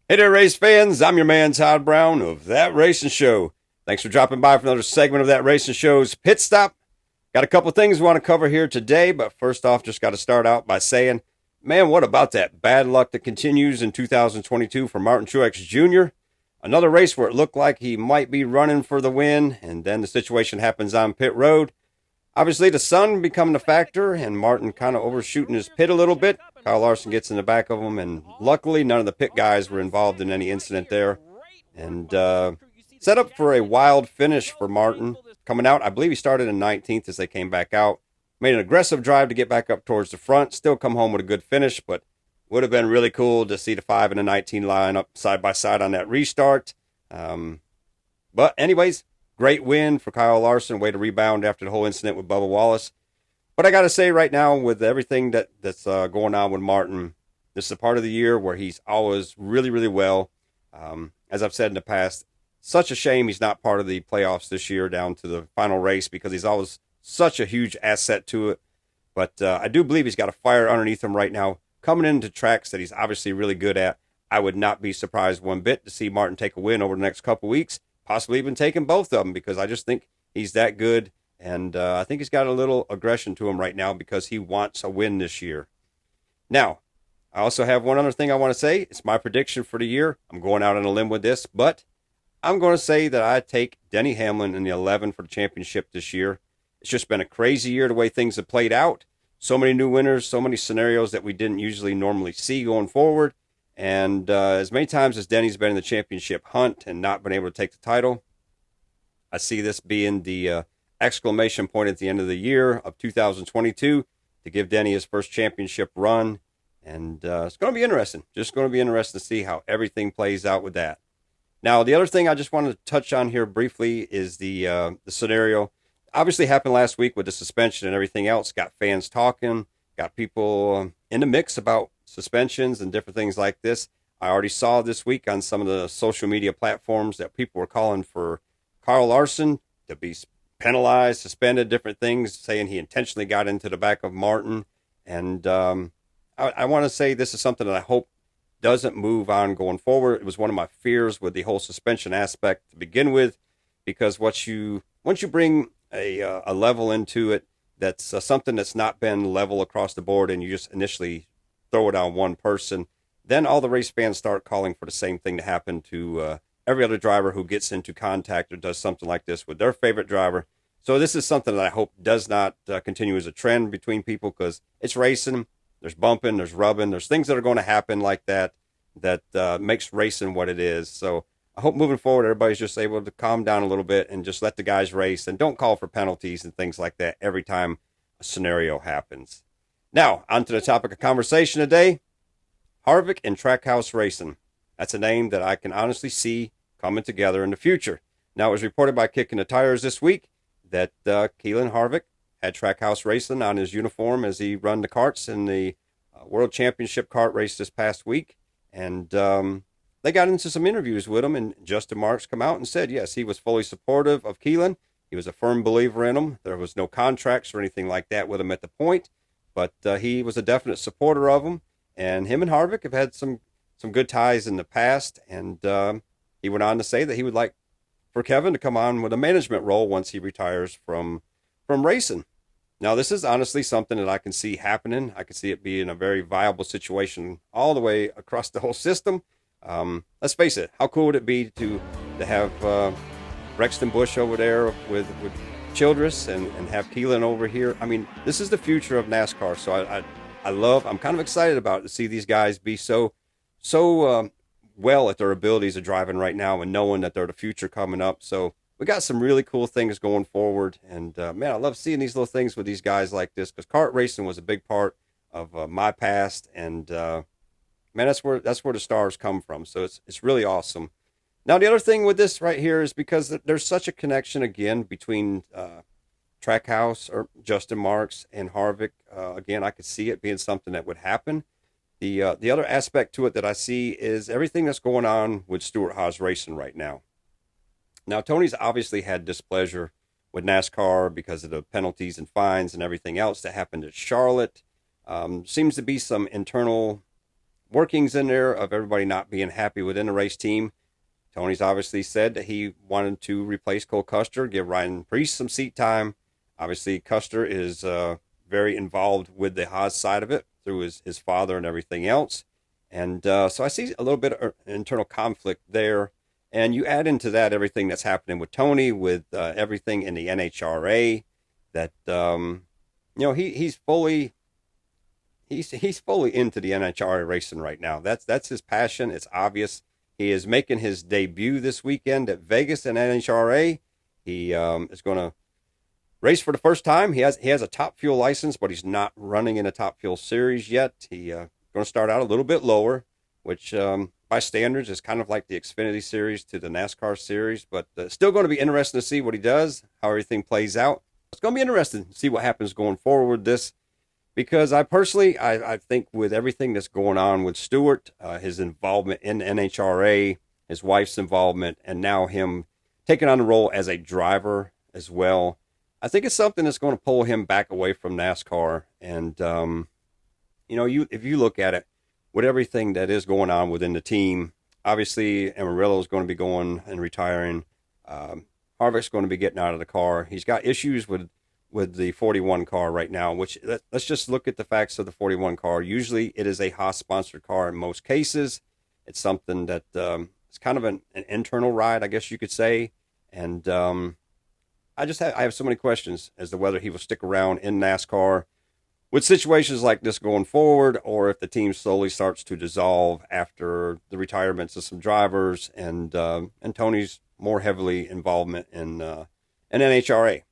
Hey there, race fans. I'm your man, Todd Brown of That Racing Show. Thanks for dropping by for another segment of That Racing Show's Pit Stop. Got a couple things we want to cover here today, but first off, just got to start out by saying, man, what about that bad luck that continues in 2022 for Martin Truex Jr.? Another race where it looked like he might be running for the win, and then the situation happens on pit road. Obviously, the sun becoming a factor, and Martin kind of overshooting his pit a little bit. Kyle Larson gets in the back of him, and luckily none of the pit guys were involved in any incident there. And set up for a wild finish for Martin. Coming out, I believe he started in 19th as they came back out. Made an aggressive drive to get back up towards the front. Still come home with a good finish, but would have been really cool to see the 5 and the 19 line up side by side on that restart. But anyways, great win for Kyle Larson. Way to rebound after the whole incident with Bubba Wallace. But I got to say right now, with everything that's going on with Martin, this is a part of the year where he's always really, really well. As I've said in the past, such a shame he's not part of the playoffs this year down to the final race because he's always such a huge asset to it. But I do believe he's got a fire underneath him right now, coming into tracks that he's obviously really good at. I would not be surprised one bit to see Martin take a win over the next couple weeks, possibly even taking both of them, because I just think he's that good. And I think he's got a little aggression to him right now because he wants a win this year. Now, I also have one other thing I want to say. It's my prediction for the year. I'm going out on a limb with this, but I'm going to say that I take Denny Hamlin in the 11 for the championship this year. It's just been a crazy year the way things have played out. So many new winners, so many scenarios that we didn't usually normally see going forward. And as many times as Denny's been in the championship hunt and not been able to take the title, I see this being the exclamation point at the end of the year of 2022 to give Denny his first championship run. And it's going to be interesting. Just going to be interesting to see how everything plays out with that. Now, the other thing I just wanted to touch on here briefly is the scenario. Obviously happened last week with the suspension and everything else. Got fans talking, got people in the mix about suspensions and different things like this. I already saw this week on some of the social media platforms that people were calling for Kyle Larson to be penalized, suspended, different things, saying he intentionally got into the back of Martin. And I want to say this is something that I hope doesn't move on going forward. It was one of my fears with the whole suspension aspect to begin with, because once you bring a level into it that's something that's not been level across the board, and you just initially throw it on one person, then all the race fans start calling for the same thing to happen to every other driver who gets into contact or does something like this with their favorite driver. So this is something that I hope does not continue as a trend between people, because it's racing. There's bumping, there's rubbing, there's things that are going to happen like that makes racing what it is. So I hope moving forward, everybody's just able to calm down a little bit and just let the guys race and don't call for penalties and things like that every time a scenario happens. Now, on to the topic of conversation today, Harvick and Trackhouse Racing. That's a name that I can honestly see coming together in the future. Now, it was reported by Kicking the Tires this week that Keelan Harvick had Trackhouse Racing on his uniform as he run the karts in the World Championship kart race this past week. And they got into some interviews with him, and Justin Marks come out and said, yes, he was fully supportive of Keelan. He was a firm believer in him. There was no contracts or anything like that with him at the point, but he was a definite supporter of him. And him and Harvick have had some good ties in the past, and he went on to say that he would like for Kevin to come on with a management role once he retires from racing. Now, this is honestly something that I can see happening. I can see it being a very viable situation all the way across the whole system. Let's face it, how cool would it be to have Rexton Busch over there with Childress and have Keelan over here? I mean, this is the future of NASCAR, so I'm kind of excited about it, to see these guys be so well at their abilities of driving right now and knowing that they're the future coming up. So we got some really cool things going forward. And, man, I love seeing these little things with these guys like this, because kart racing was a big part of my past. And, man, that's where the stars come from. So it's really awesome. Now, the other thing with this right here is because there's such a connection, again, between Trackhouse or Justin Marks and Harvick. Again, I could see it being something that would happen. The other aspect to it that I see is everything that's going on with Stewart Haas Racing right now. Now, Tony's obviously had displeasure with NASCAR because of the penalties and fines and everything else that happened at Charlotte. Seems to be some internal workings in there of everybody not being happy within the race team. Tony's obviously said that he wanted to replace Cole Custer, give Ryan Preece some seat time. Obviously, Custer is very involved with the Haas side of it through his father and everything else. And so I see a little bit of internal conflict there. And you add into that everything that's happening with Tony, with everything in the NHRA, that he's fully into the NHRA racing right now. That's his passion. It's obvious. He is making his debut this weekend at Vegas in NHRA. He is going to race for the first time. He has a Top Fuel license, but he's not running in a Top Fuel series yet. He going to start out a little bit lower, which by standards is kind of like the Xfinity Series to the NASCAR Series. But still going to be interesting to see what he does, how everything plays out. It's going to be interesting to see what happens going forward with this. Because I personally think with everything that's going on with Stewart, his involvement in NHRA, his wife's involvement, and now him taking on the role as a driver as well, I think it's something that's going to pull him back away from NASCAR. And, if you look at it, with everything that is going on within the team, obviously Amarillo is going to be going and retiring. Harvick's going to be getting out of the car. He's got issues with the 41 car right now, which let's just look at the facts of the 41 car. Usually it is a Haas-sponsored car in most cases. It's something that it's kind of an internal ride, I guess you could say. And I have so many questions as to whether he will stick around in NASCAR with situations like this going forward, or if the team slowly starts to dissolve after the retirements of some drivers and Tony's more heavily involvement in NHRA.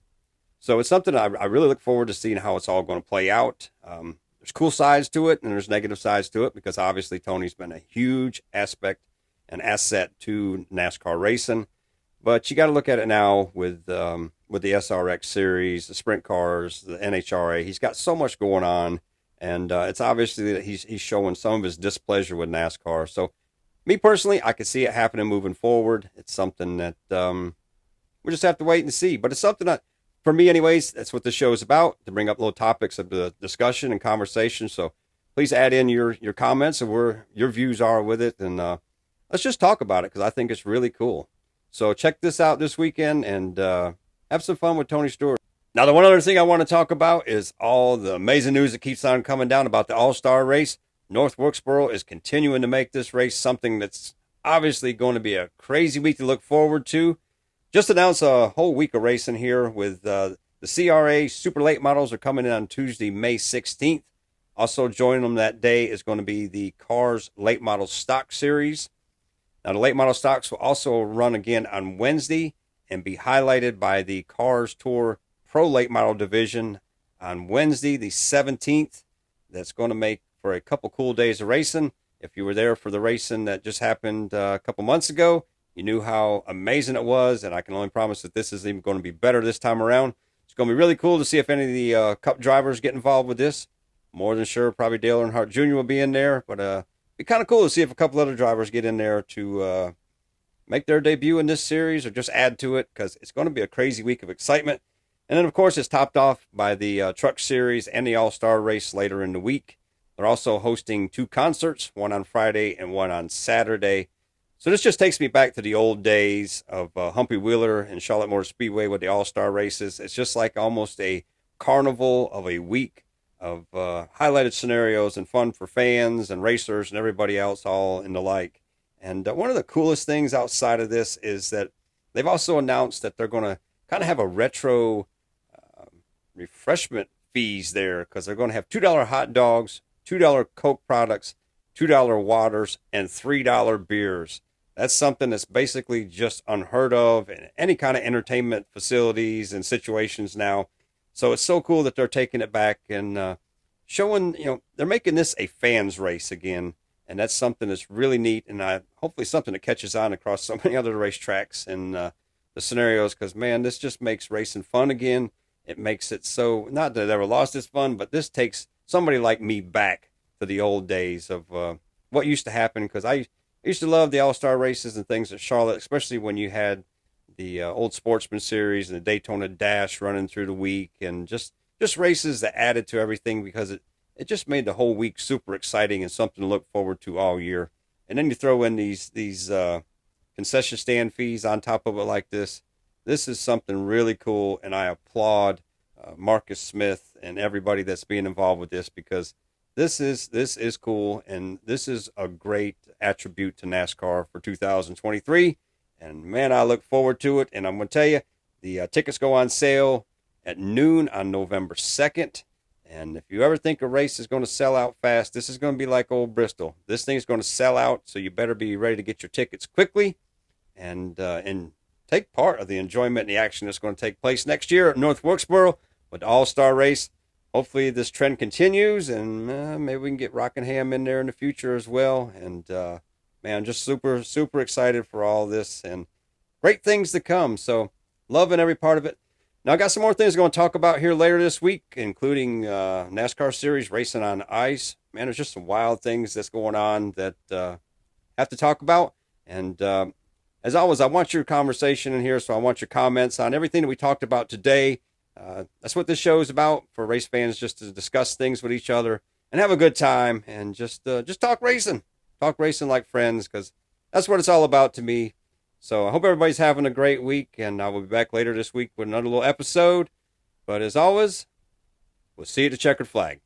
So it's something I really look forward to seeing how it's all going to play out. There's cool sides to it and there's negative sides to it, because obviously Tony's been a huge aspect and asset to NASCAR racing. But you got to look at it now with the SRX series, the sprint cars, the NHRA. He's got so much going on, and it's obviously that he's showing some of his displeasure with NASCAR. So me personally, I could see it happening moving forward. It's something that we just have to wait and see. But it's something that, for me anyways, that's what this show is about, to bring up little topics of the discussion and conversation. So please add in your comments of where your views are with it, and let's just talk about it, because I think it's really cool. So check this out this weekend and have some fun with Tony Stewart. Now, the one other thing I want to talk about is all the amazing news that keeps on coming down about the All-Star race. North Wilkesboro is continuing to make this race something that's obviously going to be a crazy week to look forward to. Just announced a whole week of racing here with the CRA Super Late Models are coming in on Tuesday, May 16th. Also joining them that day is going to be the Cars Late Model Stock Series. Now, the late model stocks will also run again on Wednesday and be highlighted by the Cars Tour Pro Late Model Division on Wednesday, the 17th. That's going to make for a couple cool days of racing. If you were there for the racing that just happened a couple months ago, you knew how amazing it was, and I can only promise that this is even going to be better this time around. It's going to be really cool to see if any of the Cup drivers get involved with this. More than sure, probably Dale Earnhardt Jr. will be in there, but it'd be kind of cool to see if a couple other drivers get in there to make their debut in this series or just add to it, because it's going to be a crazy week of excitement. And then, of course, it's topped off by the Truck Series and the All-Star race later in the week. They're also hosting 2 concerts, one on Friday and one on Saturday. So this just takes me back to the old days of Humpy Wheeler and Charlotte Motor Speedway with the All-Star races. It's just like almost a carnival of a week of highlighted scenarios and fun for fans and racers and everybody else all in the like. And one of the coolest things outside of this is that they've also announced that they're going to kind of have a retro refreshment fees there, because they're going to have $2 hot dogs, $2 Coke products, $2 waters, and $3 beers. That's something that's basically just unheard of in any kind of entertainment facilities and situations now. So it's so cool that they're taking it back and showing, they're making this a fans race again. And that's something that's really neat. And hopefully something that catches on across so many other racetracks and the scenarios. Because, man, this just makes racing fun again. It makes it so, not that it ever lost its fun, but this takes somebody like me back to the old days of what used to happen. Because I used to love the All-Star races and things at Charlotte, especially when you had the Old Sportsman Series and the Daytona Dash running through the week, and just races that added to everything, because it it just made the whole week super exciting and something to look forward to all year. And then you throw in these concession stand fees on top of it like this. This is something really cool, and I applaud Marcus Smith and everybody that's being involved with this, because this is cool, and this is a great attribute to NASCAR for 2023. And man, I look forward to it. And I'm going to tell you, the tickets go on sale at noon on November 2nd. And if you ever think a race is going to sell out fast, this is going to be like old Bristol. This thing's going to sell out, so you better be ready to get your tickets quickly and take part of the enjoyment and the action that's going to take place next year at North Wilkesboro with the All-Star Race. Hopefully this trend continues, and maybe we can get Rockingham in there in the future as well. And man, just super, super excited for all this and great things to come. So loving every part of it. Now, I got some more things I'm going to talk about here later this week, including NASCAR Series racing on ice. Man, there's just some wild things that's going on that I have to talk about. And as always, I want your conversation in here, so I want your comments on everything that we talked about today. That's what this show is about, for race fans, just to discuss things with each other and have a good time and just talk racing. Talk racing like friends, because that's what it's all about to me. So I hope everybody's having a great week, and I will be back later this week with another little episode. But as always, we'll see you at the checkered flag.